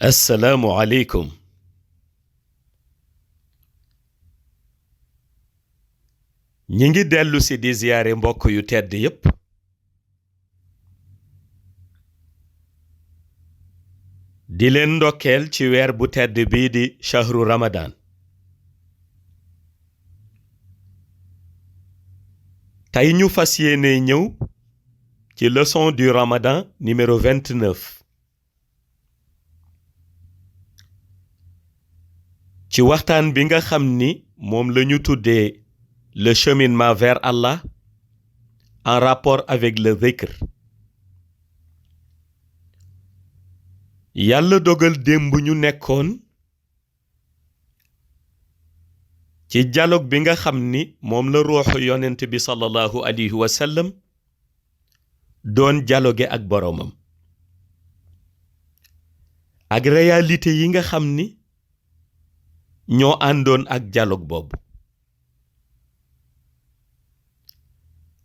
assalaamu aleykum ñi ngi dellu si di ziyaare mbokk yu tedd yépp di leen ndokkeel ci weer bu tedd bii di shahru ramadan tey ñu fas yéene ñëw ci leçon du ramadan numéro 29 ci waxtaan bi nga xam ni moom lañu tuddee le cheminement vers Allah en rapport avec le dhikr yàlla dogal démb ñu nekkoon ci dialogue bi nga xam ni moom la ruuxu yonent bi sallallahu alayhi wa sallam doon dialogue ak boroomam ak réalité yi nga xam ni ñoo àndoon ak dialogue boobu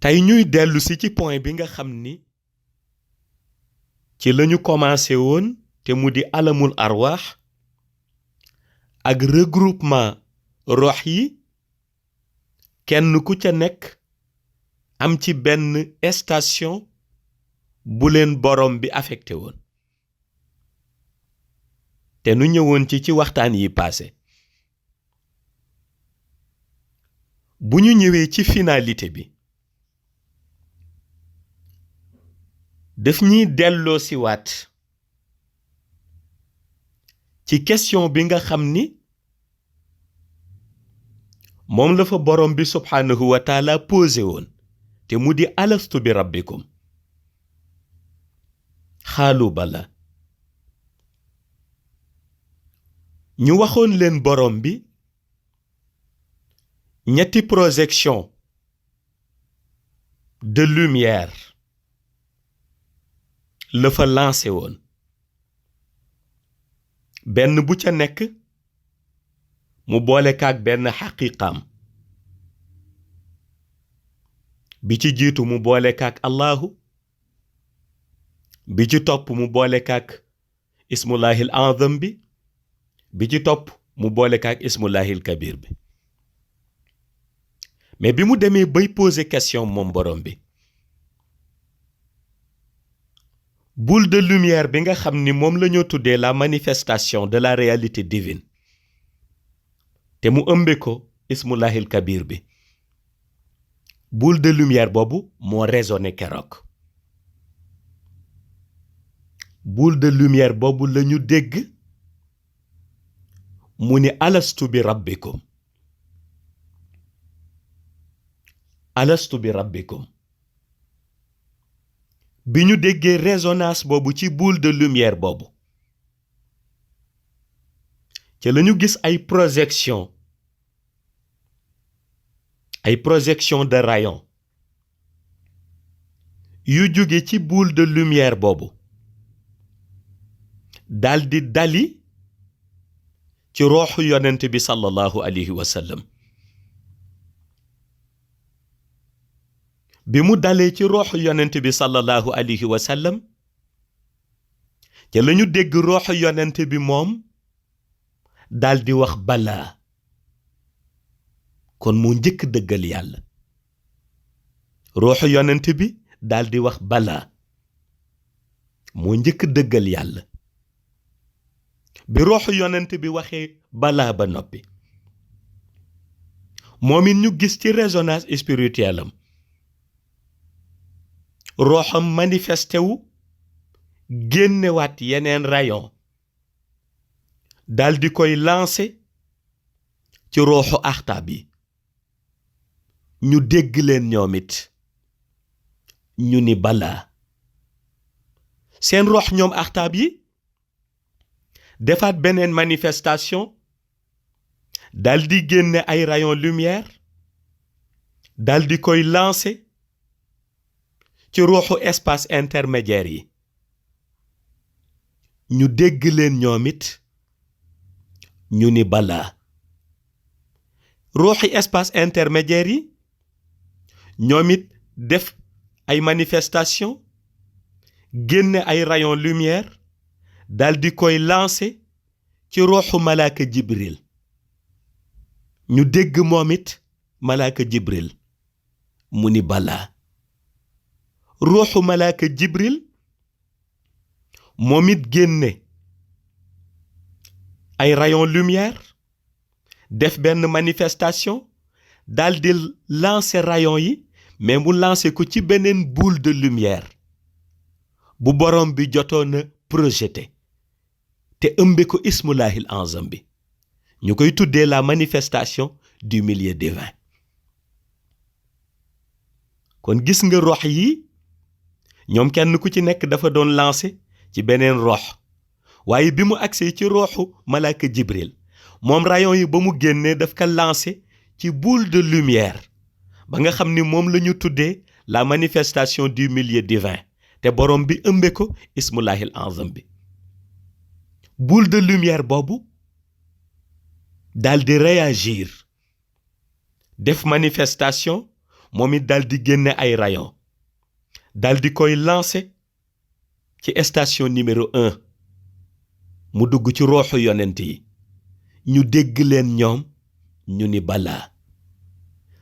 tey ñuy dellu si ci point bi nga xam ni ci lañu commencé woon te mu di alamul arwaax ak regroupement rox yi kenn ku ca nekk am ci benn station bu leen borom bi affecté woon te nu ñëwoon ci waxtaan yi passé bu ñu ñëwee ci finalité bi daf ñuy delloo si waat ci question bi nga xam ni moom la fa borom bi subhaanahu wa taala posé woon te mu di alastu bi rabbikum xaalu bala ñu waxoon leen borom bi ñetti projection de lumière la fa lancé woon benn bu ca nekk mu boole kaak benn xaqiqaam bi ci jiitu mu boole kaak Allahu bi ci topp mu boole kaak ismullahil azam bi ci topp mu boole kaak ismullahil kabir bi mais bi mu demee bay poser question moom borom bi boule de lumière bi nga xam ni moom la ñoo tuddee la manifestation de la réalité divine te mu ëmbe ko ismullahil kabir bi boule de lumière boobu moo résonné keroog boule de lumière boobu la ñu dégg mu ni alastu bi rabbikum alastu bi rabbikum bi ñu déggee résonance boobu ci boule de lumière boobu ci la ñu gis ay projection de rayon yu jóge ci boule de lumière boobu daldi dali ci rooxu yonent bi sallallahu alayhi wa sallam bi mu dalee ci rooxu yonent bi sallallahu alayhi wa sallam te la ñu dégg rooxu yonent bi moom daldi wax balaa kon moo njëkk dëggal yàlla rooxu yonent bi daldi wax balaa moo njëkk dëggal yàlla bi rooxu yonent bi waxee balaa ba noppi moom it ñu gis ci résonance spirituelle am rooxam manifesté wu génnewaat yeneen rayon daldi koy lancé ci rooxu axtaab yi ñu dégg leen ñoom it ñu ni balaa seen roox ñoom axtaab yi defaat beneen manifestation daldi génne ay rayon lumière daldi koy lancé ci ruuxu espace intermédiaire yi ñu dégg leen ñoom it ñu ni balaa ruuxi espace intermédiaire yi ñoom it def ay manifestation génne ay rayon lumière dal di koy lancer ci ruuxu malaaka Jibril ñu dégg moom it malaaka Jibril mu ni balaa ruuxu malaaka Jibril moom it génne ay rayon lumière def benn manifestation dal di lancer rayon yi mais mu lancer ko ci beneen boule de lumière bu borom bi jotoon a projeté te ëmbe ko ismullahil azam bi ñu koy tuddee la manifestation du milieu divin. kon gis nga rox yi ñoom kenn ku ci nekk dafa doon lancer ci beneen rox waaye bi mu agsee ci roxu malaaka Jibril moom rayon yi ba mu génnee daf ko lancer ci boule de lumière ba nga xam ni moom la ñu tuddee la manifestation du milieu divin te borom bi ëmbe ko ismullahil azam bi. boule de lumière boobu dal di réagir def manifestation moom it dal di génne ay rayon dal di koy lancer ci station numéro 1 mu dugg ci rooxu yonent yi ñu dégg leen ñoom ñu ni balaa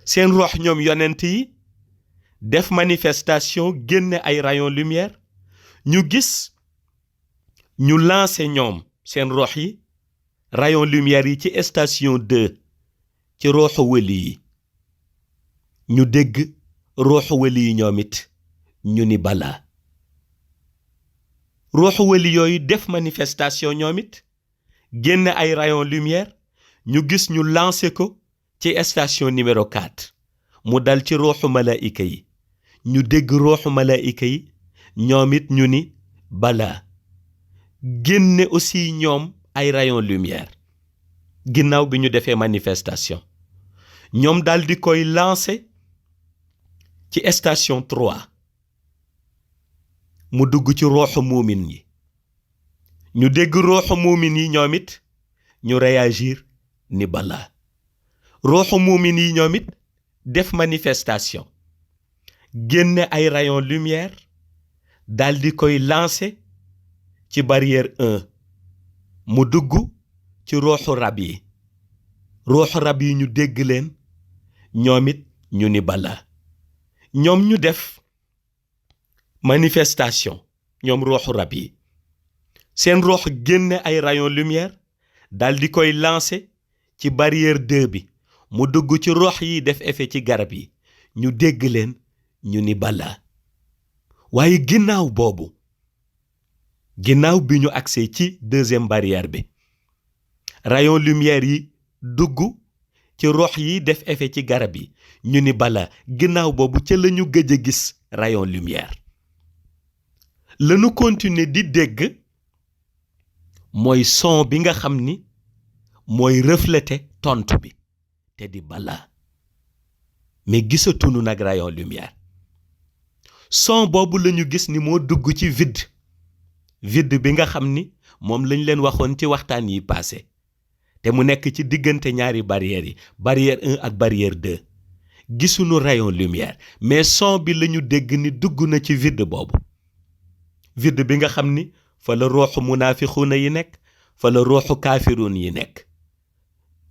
seen roox ñoom yonent yi def manifestation génne ay rayon lumière ñu gis ñu lancer ñoom seen roox yi rayon lumière yi ci station 2 ci rooxu wëli yi ñu dégg rooxu wëli yi ñoom it ñu ni balaa rooxu wëli yooyu def manifestation ñoom it génne ay rayon lumière ñu gis ñu lancer ko ci station numéro 4 mu dal ci rooxu malaayika yi ñu dégg rooxu malaayika yi ñoom it ñu ni balaa génne aussi ñoom ay rayon lumière ginnaaw bi ñu defee manifestation ñoom dal di koy lancer ci station 3 mu dugg ci rooxu muumin yi ñu dégg rooxu muumin yi ñoom it ñu réagir ni balaa rooxu muumin yi ñoom it def manifestation génne ay rayon lumière dal di koy lancer ci barrière 1 mu dugg ci rooxu rab yi ñu dégg leen ñoom it ñu ni balaa ñoom ñu def manifestation ñoom rooxu rab yi seen roox génne ay rayon lumière dal di koy lancer ci barrière 2 bi mu dugg ci roox yi def effet ci garab yi ñu dégg leen ñu ni balaa waaye ginnaaw boobu ginnaaw bi ñu agsee ci 2e barrière bi rayon lumière yi dugg ci roox yi def effet ci garab yi ñu ni balaa ginnaaw boobu ca la ñu gëj a gis rayon lumière lañu continuer di dégg mooy son bi nga xam ni mooy refléter tontu bi te di balaa mais gisatunu nag rayon lumière son boobu lañu gis ni moo dugg ci vide bi nga xam ni moom lañ leen waxoon ci waxtaan yi passé te mu nekk ci diggante ñaari barrières yi barrière 1 ak barrière 2 gisuñu rayon lumière mais son bi lañu dégg ni dugg na ci vide boobu vide bi nga xam ni fa la rooxu munaafiquuna yi nekk fa la rooxu kaafiruun yi nekk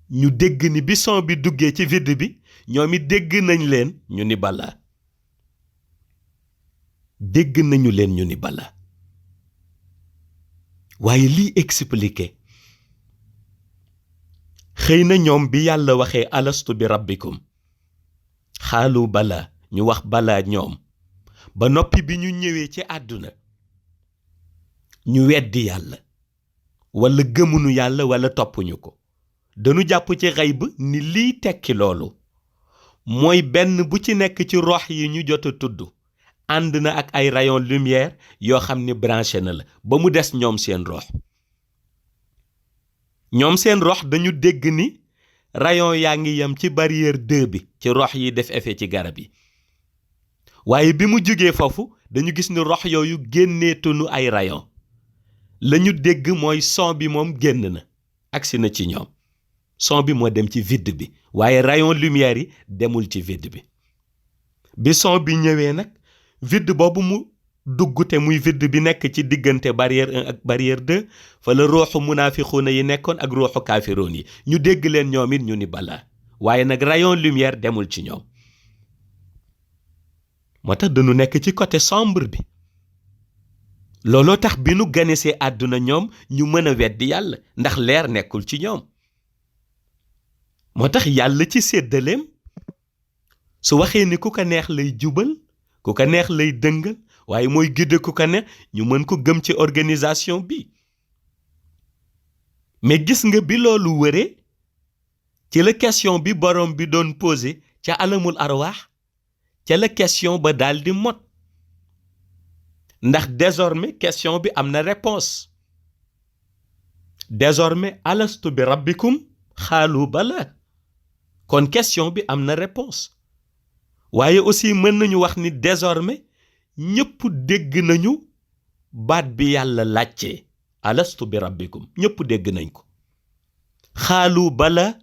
ñu dégg ni bi son bi duggee ci vide bi ñoom it dégg nañ leen ñu ni balaa dégg nañu leen ñu ni balaa waaye lii expliqué xëy na ñoom bi yàlla waxee alastu bi rabbikum xaalu balaa ñu wax balaa ñoom ba noppi bi ñu ñëwee ci àdduna ñu weddi yàlla wala gëmunu yàlla wala toppuñu ko dañu jàpp ci xayb ni liy tekki loolu mooy benn bu ci nekk ci rox yi ñu jot a tudd ànd na ak ay rayon lumière yoo xam ni branché na la ba mu des ñoom seen rox dañu dégg ni rayon yaa ngi yem ci barrière 2 bi ci rox yi def effet ci garab yi waaye bi mu jógee foofu dañu gis ni rox yooyu génneetunu ay rayon lañu dégg mooy son bi moom génn na agsi na ci ñoom son bi moo dem ci vide bi waaye rayon lumière yi demul ci vide bi son bi ñëwee nag vide boobu mu dugg te muy vide bi nekk ci diggante barrière 1 ak barrière 2 fa la ruuxu munaafiquuna yi nekkoon ak ruuxu kaafiroon yi ñu dégg leen ñoom it ñu ni balaa waaye nag rayon lumière demul ci ñoom moo tax dañu nekk ci côté sombre bi looloo tax bi nu ganesee àdduna ñoom ñu mën a weddi yàlla ndax leer nekkul ci ñoom moo tax yàlla ci séddaleem su waxee ni ku ko neex lay jubal ku ko neex lay dëngal waaye mooy gidde ku ko neex ñu mën ko gëm ci organisation bi mais gis nga bi loolu wëree ci la question bi borom bi doon posé ca alamul arwaax ca la question ba daal di mot ndax désormais question bi am na réponse désormais alastu bi rabbikum xaalu bala kon question bi am na réponse waaye aussi mën nañu wax ni désormais ñëpp dégg nañu baat bi yàlla laajte alastu bi rabbikum ñëpp dégg nañ ko xaalu bala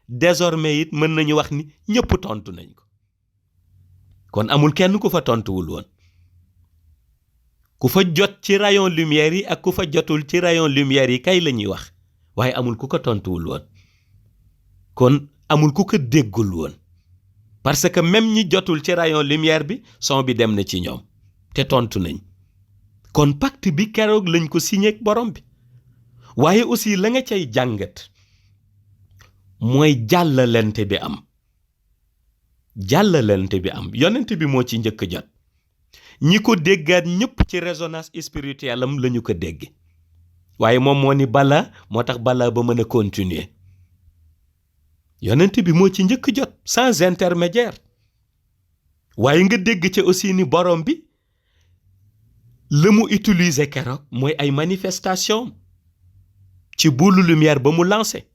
désormais it mën nañu wax ni ñëpp tontu nañ ko kon amul kenn ku fa tontuwul woon ku fa jot ci rayon lumière yi ak ku fa jotul ci rayon lumière yi kay la ñuy wax waaye amul ku ko tontuwul woon kon amul ku ko déggul woon parce que même ñi jotul ci rayon lumière bi son bi dem na ci ñoom te tontu nañ kon pacte bi keroog lañ ko signé ak borom bi waaye aussi la nga cay jàngat mooy jàllalante bi am yonent bi moo ci njëkk jot ñi ko déggaat ñëpp ci résonance spirituelle am la ñu ko dégg waaye moom moo ni balaa moo tax balaa ba mën a continuer yonent bi moo ci njëkk jot sans intermédiaire waaye nga dégg ci aussi ni borom bi la mu utiliser keroog mooy ay manifestation ci boulu lumière ba mu lancé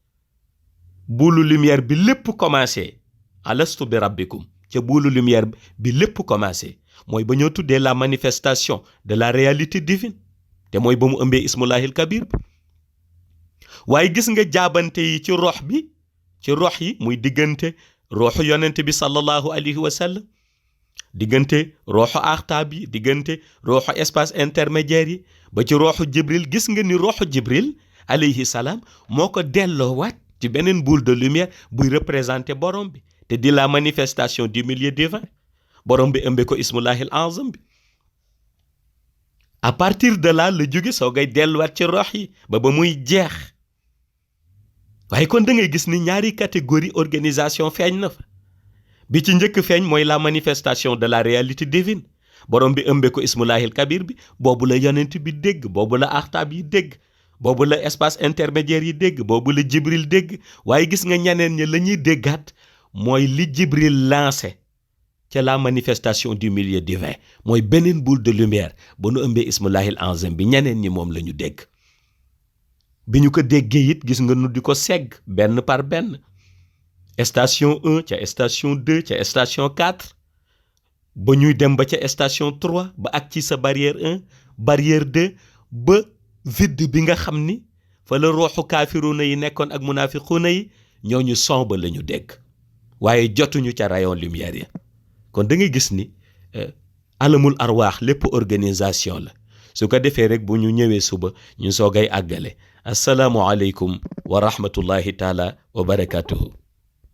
boulu lumière bi lépp commencé alastu bi rabbikum ca boulu lumière bi lépp commencé mooy ba ñoo tuddee la manifestation de la réalité divine te mooy ba mu ëmbee ismullahil kabir bi waaye gis nga jaabante yi ci rox bi ci rox yi muy diggante roxu yonent bi sallallahu alayhi wa sallam diggante roxu axtaab yi diggante roxu espace intermédiaire yi ba ci roxu jibril gis nga ni roxu jibril alayhi salaam moo ko delloowaat ci beneen boule de lumière buy représenter borom bi te di la manifestation du milieu divin borom bi ëmbe ko ismullahil azam bi à partir de là la jóge soo ngay delluwaat ci rox yi ba muy jeex waaye kon da ngay gis ni ñaari catégorie organisation feeñ na fa bi ci njëkk feeñ mooy la manifestation de la réalité divine borom bi ëmbe ko ismullahil kabir bi boobu la yonent bi dégg boobu la axtaab yi dégg boobu la espace intermédiaire yi dégg boobu la jibril dégg waaye gis nga ñeneen ñi la ñuy déggaat mooy li jibril lancé ca la manifestation du milieu divin mooy beneen boule de lumière ba nu ëmbee ismullahil azam bi ñeneen ñi moom la ñu dégg bi ñu ko déggee it gis nga nu di ko segg benn par benn station 1 ca station 2 ca station 4 ba ñuy dem ba ca station 3 ba ak ci sa barrière 1 barrière 2 ba vide bi nga xam ni fa la ruuxu kaafiruuna yi nekkoon ak munaafiquuna yi ñooñu somba la ñu dégg waaye jotuñu ca rayon lumière ya kon da ngay gis ni alamul arwaax lépp organisation la su ko defee rek bu ñu ñëwee suba ñu soogay àggale asalaamu aleykum wa rahmatullahi taala wa barakatuhu